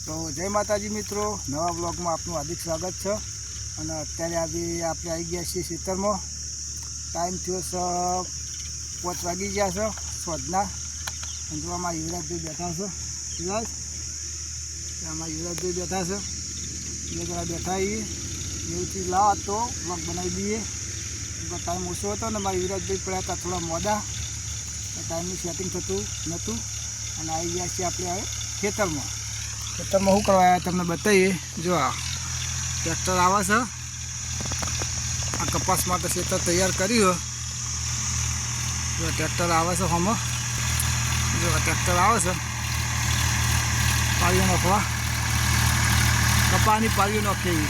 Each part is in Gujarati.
તો જય માતાજી મિત્રો, નવા બ્લોગમાં આપનું હાર્દિક સ્વાગત છે। અને અત્યારે આપણે આવી ગયા છીએ ખેતરમાં। ટાઈમ થયો છે 5 વાગી ગયા છે સાંજના। અને જો અમારા યુવરાજભાઈ બેઠા છે। યુવરાજ, અમારા યુવરાજભાઈ બેઠા છે। બે જણા બેઠા છીએ। એવુંથી લાવ તો બ્લોગ બનાવી દઈએ। ટાઈમ ઓછો હતો ને મારા યુવરાજભાઈ પડ્યા હતા થોડા મોડા, ટાઈમનું સેટિંગ થતું નહોતું। અને આવી ગયા છીએ આપણે હવે ખેતરમાં। ખેતરમાં શું કરવા આવ્યા તમને બતાવીએ। જો આ ટ્રેક્ટર આવે છે, આ કપાસ માટે ખેતર તૈયાર કર્યું। જો ટ્રેક્ટર આવે છે હમણાં, જો ટ્રેક્ટર આવે છે પાળીઓ નાખવા। કપાની પાળીઓ નાખી,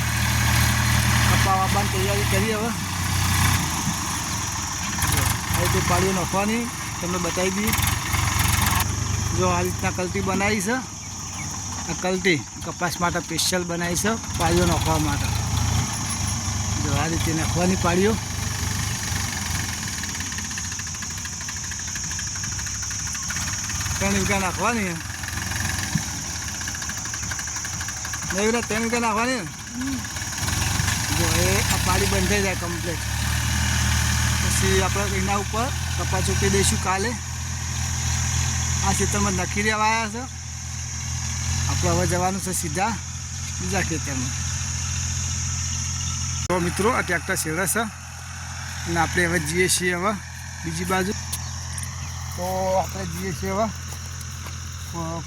કપા વાપવાની તૈયારી કરી। હવે જો આ રીતે પાળીઓ નાખવાની તમને બતાવી દઈએ। જો આ રીતના કલટી બનાવી છે। આ કલટી કપાસ માટે સ્પેશિયલ બનાવી છે પાળીઓ નાખવા માટે। જો આ રીતે નાખવાની પાળીઓ। ત્રણ વીઘા નાખવાની, નહીં બેટા 3 વીઘા નાખવાની ને। જો એ આ પાળી બંધ થઈ જાય કમ્પ્લીટ, પછી આપણે એના ઉપર કપા ચૂકી દઈશું કાલે। આ ખેતરમાં નખી દેવા આવ્યા છે આપણે। હવે જવાનું છે સીધા બીજા ખેતરમાં। તો મિત્રો આ ટ્રેક્ટર છેડે છે અને આપણે હવે જઈએ છીએ હવે બીજી બાજુ। તો આપણે જઈએ છીએ હવે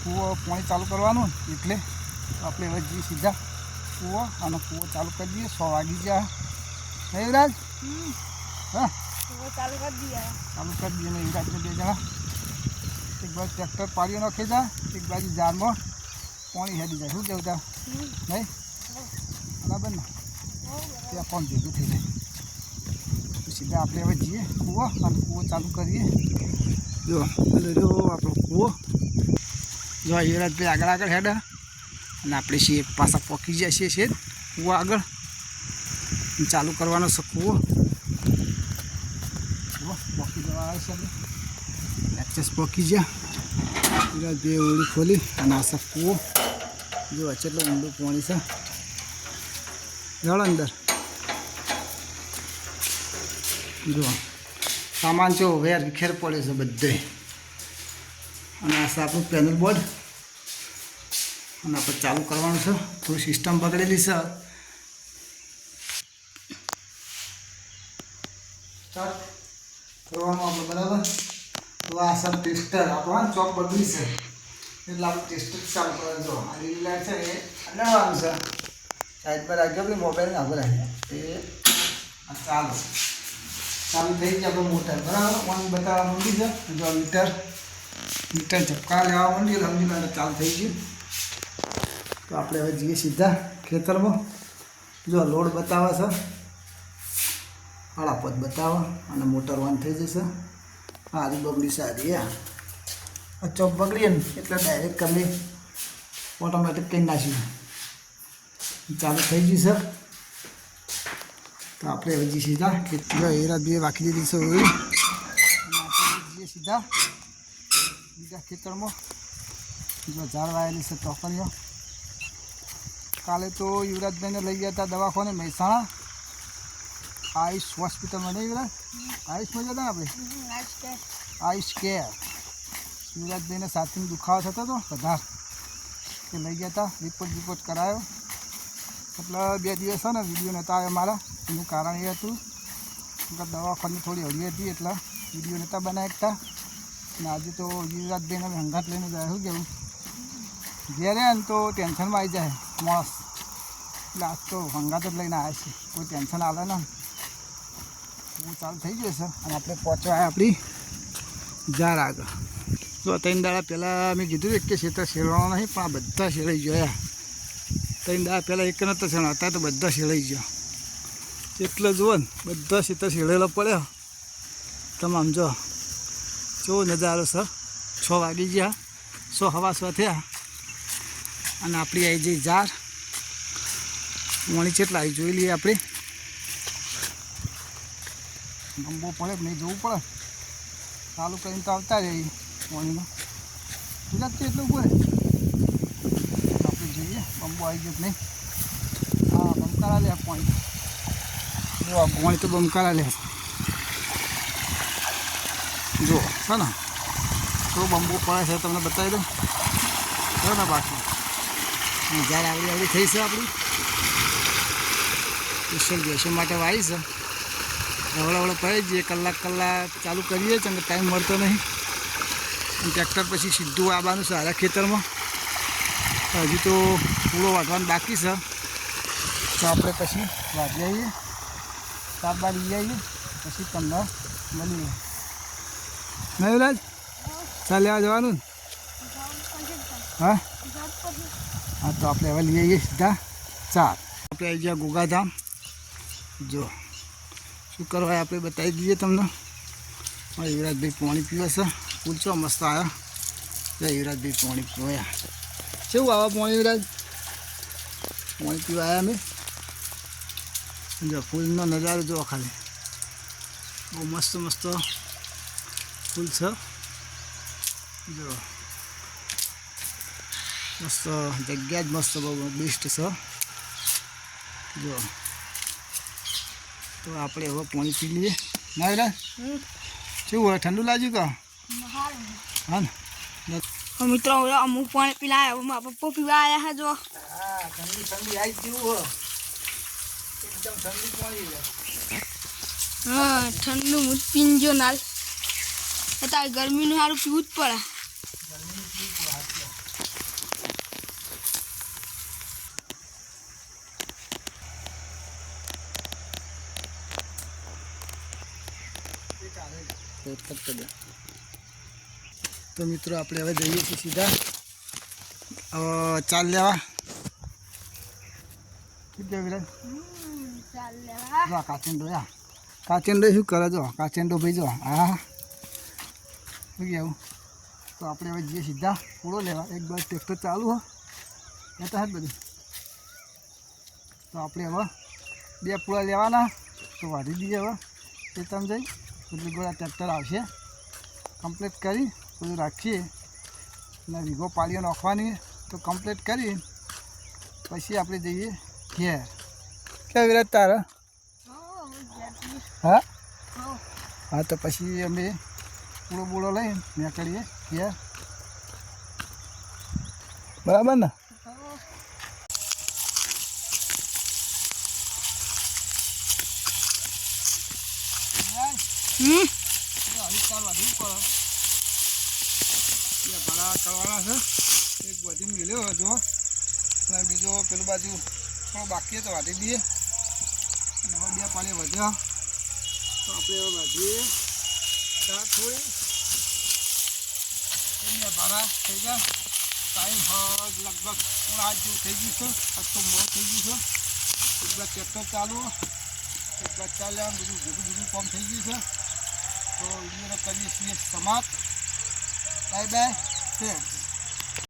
કૂવો પાણી ચાલુ કરવાનું, એટલે આપણે હવે જઈએ સીધા કૂવો। અને કૂવો ચાલુ કરી દઈએ। 6 વાગી ગયા નહીં યુવરાજ? હા, ચાલુ કરી દઈએ ને યુવરાજને 2 જણા એક બાજુ ટ્રેક્ટર પાળીઓ નાખી જાય, એક બાજુ જારમાં પાણી હેડી જાય। શું કેવું તા નહીં? બરાબર ને? ત્યાં કોણ ભેગું થઈ જાય તો સીધા આપણે હવે જઈએ કૂવો અને કૂવો ચાલુ કરીએ। જો જો આપણો કૂવો, જો યુવરાજભાઈ આગળ આગળ હેડા અને આપણે છીએ પાછા પહોંચી જાય છીએ છે કૂવો આગળ। ચાલુ કરવાનો છે કૂવો। પહોંચી જવા આવે છે આપણે, એક્સેસ પહોંચી ગયા। યુવરાજભાઈ ઓળી ખોલી અને આ છે કૂવો। જો કેટલું ઊંડું પાણી છે, જળ અંદર। જો સામાન જો વેર વિખેર પડે છે બધે। અને આ છે આપણું પેનલ બોર્ડ અને આપણે ચાલુ કરવાનું છે। થોડી સિસ્ટમ બગડેલી છે। સ્ટાર્ટ કરવાનું આપણે, બરાબર? તો આ સર ટેસ્ટર આપણને ચોક બગડી છે એટલે આપણે ટેસ્ટર ચાલુ કરવાનું। જો આ લીલી લાઈટ છે એ અડાડવાનું છે, સાઈડ પર રાખી આપણે મોબાઈલ આગળ રાખીએ એ આ ચાલુ થઈ ગયા આપણે મોટર, બરાબર? ઓન બતાવવા માંડી છે। જો મીટર ઝપકા લેવા માંડી સમજી લો ચાલુ થઈ ગયું। તો આપણે હવે જઈએ સીધા ખેતરમાં। જો લોડ બતાવે છે, 5.5 બતાવે અને મોટર ઓન થઈ જશે। આ આરી બગડી સારી, આ ચોક બગડીએ ને એટલે ડાયરેક્ટ કરી ઓટોમેટિક કરી નાખ્યું, ચાલુ થઈ ગયું છે। તો આપણે હવે જઈએ સીધા યુવરાજભાઈએ વાંકી દીધી છે ઓળી, અને આપણે જઈએ સીધા બીજા ખેતરમાં। જો ઝાડ વાયેલી છે ટોકરીઓ। કાલે તો યુવરાજભાઈને લઈ ગયા હતા દવાખાને મહેસાણા, આયુષ હોસ્પિટલમાં। નહીં યુવરાજ? આયુષમાં જતા ને આપણે, આયુષ કેર। યુવરાજભાઈને સાથીનો દુખાવો થતો હતો વધારે, તે લઈ ગયા હતા, રિપોર્ટ કરાયો। એટલે 2 દિવસ છે ને વિડીયો નહોતા આવ્યા મારા। એનું કારણ એ હતું કે દવાખાની થોડી હળી હતી એટલે વિડીયો નહોતા બનાવી શકતા। અને આજે તો યુવરાજભાઈને અમે હંગાત લઈને જાય। શું કેવું? જ્યારે ને તો ટેન્શનમાં આવી જાય માણસ, એટલે આજ તો હંગાત જ લઈને આવ્યા છે, કોઈ ટેન્શન આવે ને। હું ચાલુ થઈ જશે અને આપણે પહોંચવા આપણી જાર આગળ। તો 3 દાડા પહેલાં મેં કીધું કે ખેતર શેરવાનો નહીં, પણ આ બધા શેરાઈ ગયા। 3 દાડા પહેલાં એક નહોતો શેરવાનો, અત્યારે તો બધા શેરાઈ ગયા। એટલે જુઓ ને બધા ખેતર શેરેલો પડ્યો તમામ। જો કેવો નજારો સર, 6 વાગી ગયા, 6 સવા 6 થયા અને આપણી આવી જઈ જાર। પાણી કેટલા આવી જોઈ લઈએ આપણે। ગંબો પડે કે નહીં જોવું પડે, ચાલુ કરીને તો આવતા રહે પાણીમાં। ગુજરાત તો એટલું પડે આપણે જોઈએ બંબો આવી ગયો નહીં. હા બંકારા લે પાણી. જો આ પાણી તો બંકારા લે જો છે ને તો બંબો પડે છે તમને બતાવી દઉં છે ને. બાકી જ્યારે આવડી થઈ છે આપણી સ્પેશિયલ બેસો માટે વાવી છે. હવળે પડી જઈએ કલાક ચાલુ કરીએ છે કે ટાઈમ મળતો નહીં. ટ્રેક્ટર પછી સીધું આવવાનું છે આરા ખેતરમાં. હજી તો પૂળો વાઢવાનું બાકી છે તો આપણે પછી વાઢી આવીએ તાર લઈ આવીએ પછી તમને મળીએ. નહીં વિરાજ ચાલ લેવા જવાનું હા હા તો આપણે હવે લઈ આવીએ સીધા ચાર. આપણે આવી ગયા ગોગાધામ. જો શું કરવા આપણે બતાવી દઈએ તમને. યુવરાજભાઈ પાણી પીવે છે. ફૂલ ચો મસ્ત આવ્યા. યુવરાજભાઈ પાણી પીવાયા કેવું આવા પાણી યુવરાજ પાણી પીવા આવ્યા અમે. જો ફૂલનો નજારો જુઓ ખાલી બહુ મસ્ત ફૂલ છે. જો મસ્ત જગ્યા જ મસ્ત બહુ બેસ્ટ છે. જો તો આપણે હવે પાણી પી લઈએ. ના વિરાજ કેવું હોય ઠંડુ લાગ્યું કા હા ને મિત્રો અમુક પાણી પીલા મારા પપ્પા પીવા આવ્યા છે. જો હા ઠંડી આવી જેવું હોય એકદમ ઠંડી પાણી. હા ઠંડુ હું પીનજો નાલ અત્યારે ગરમીનું સારું પીવું જ પડે. તો મિત્રો આપણે હવે જઈએ છીએ સીધા ચાલ લેવા. જો કાચેન્ડો કાચેન્ડો શું કરે જો કાચેન્ડો ભાઈ જો હા શું કહેવું. તો આપણે હવે જઈએ સીધા પૂળો લેવા. એક બાર ટ્રેક્ટર ચાલુ હો લેતા જ બધું. તો આપણે હવે 2 પૂળા લેવાના તો વાઢી દઈએ. હવે એ તમે જઈ એટલે ગોળા ટ્રેક્ટર આવશે કમ્પ્લીટ કરી બધું રાખીએ અને વીઘો પાળીઓ નાખવાની તો કમ્પ્લીટ કરી પછી આપણે જઈએ ઘેર. ક્યાં વિરાજ તારા હા હા તો પછી અમે પૂળો લઈને નીકળીએ ઘેર. બરાબર ને ભરા કરવાના છે. એક બધી મેળ્યો જો અને બીજો પેલું બાજુ થોડો બાકી તો વાટી દઈએ. અને હવે 2 પાણી વધ્યા તો આપણે હવે વાઢીએ. થોડી 2 ભરા થઈ ગયા. ટાઈમ લગભગ 8 જેવું થઈ ગયું છે. આજ તો મોડું થઈ ગયું છે. એક બાદ ટ્રેક્ટર ચાલુ એક બાદ ચાલ્યા બધું જુદું કામ થઈ ગયું છે. તો વિડીયોને કરીએ છીએ સમાપ્ત. Bye bye.